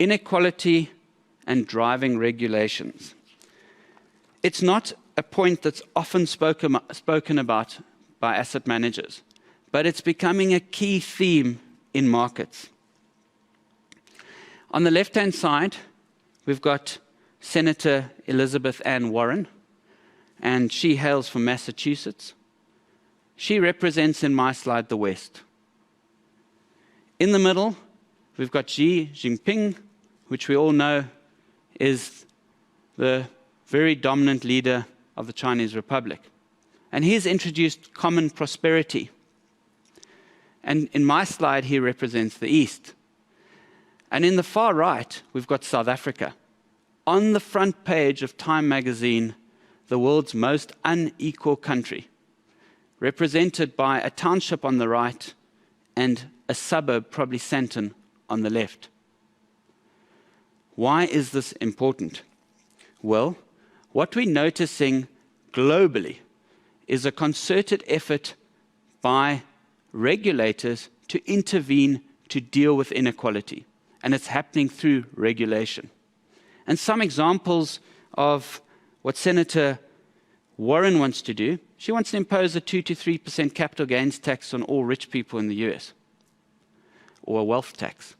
Inequality and driving regulations. It's not a point that's often spoken about by asset managers, but it's becoming a key theme in markets. On the left-hand side, we've got Senator Elizabeth Ann Warren, and she hails from Massachusetts. She represents, in my slide, the West. In the middle, we've got Xi Jinping, which we all know is the very dominant leader of the Chinese Republic. And he's introduced common prosperity. And in my slide, he represents the East. And in the far right, we've got South Africa. On the front page of Time magazine, the world's most unequal country, represented by a township on the right and a suburb, probably Sandton, on the left. Why is this important? Well, what we're noticing globally is a concerted effort by regulators to intervene to deal with inequality. And it's happening through regulation. And some examples of what Senator Warren wants to do, she wants to impose a 2 to 3% capital gains tax on all rich people in the US, or a wealth tax.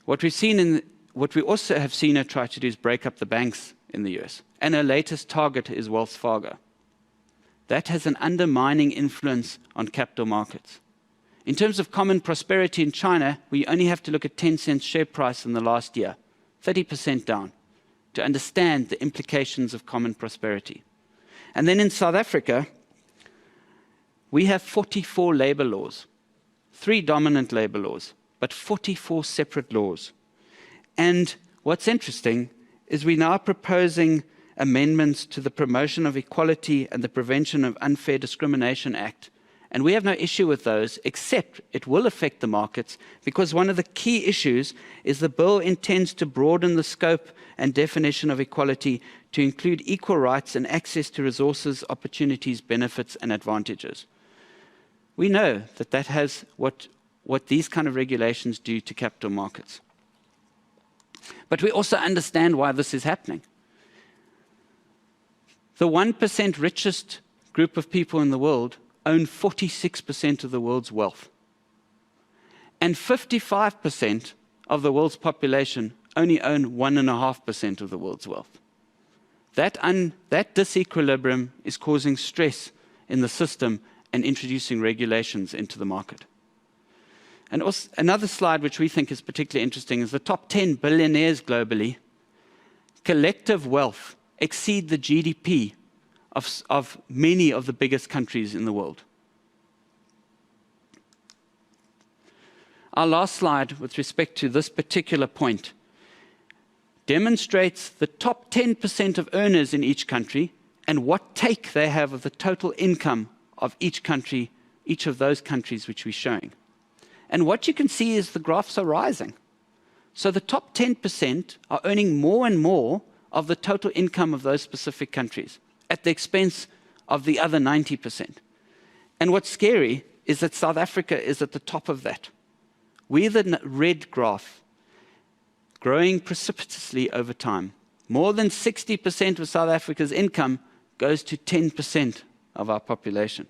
What we also have seen her try to do is break up the banks in the US. And her latest target is Wells Fargo. That has an undermining influence on capital markets. In terms of common prosperity in China, we only have to look at Tencent's share price in the last year, 30% down, to understand the implications of common prosperity. And then in South Africa, we have 44 labor laws, 3 dominant labor laws, but 44 separate laws. And what's interesting is we're now proposing amendments to the Promotion of Equality and the Prevention of Unfair Discrimination Act. And we have no issue with those, except it will affect the markets, because one of the key issues is the bill intends to broaden the scope and definition of equality to include equal rights and access to resources, opportunities, benefits, and advantages. We know that that has what these kind of regulations do to capital markets. But we also understand why this is happening. The 1% richest group of people in the world own 46% of the world's wealth. And 55% of the world's population only own 1.5% of the world's wealth. That disequilibrium is causing stress in the system and introducing regulations into the market. And also, another slide which we think is particularly interesting is the top 10 billionaires globally, collective wealth exceed the GDP of many of the biggest countries in the world. Our last slide with respect to this particular point demonstrates the top 10% of earners in each country and what take they have of the total income of each country, each of those countries which we're showing. And what you can see is the graphs are rising. So the top 10% are earning more and more of the total income of those specific countries at the expense of the other 90%. And what's scary is that South Africa is at the top of that. We're the red graph, growing precipitously over time. More than 60% of South Africa's income goes to 10% of our population.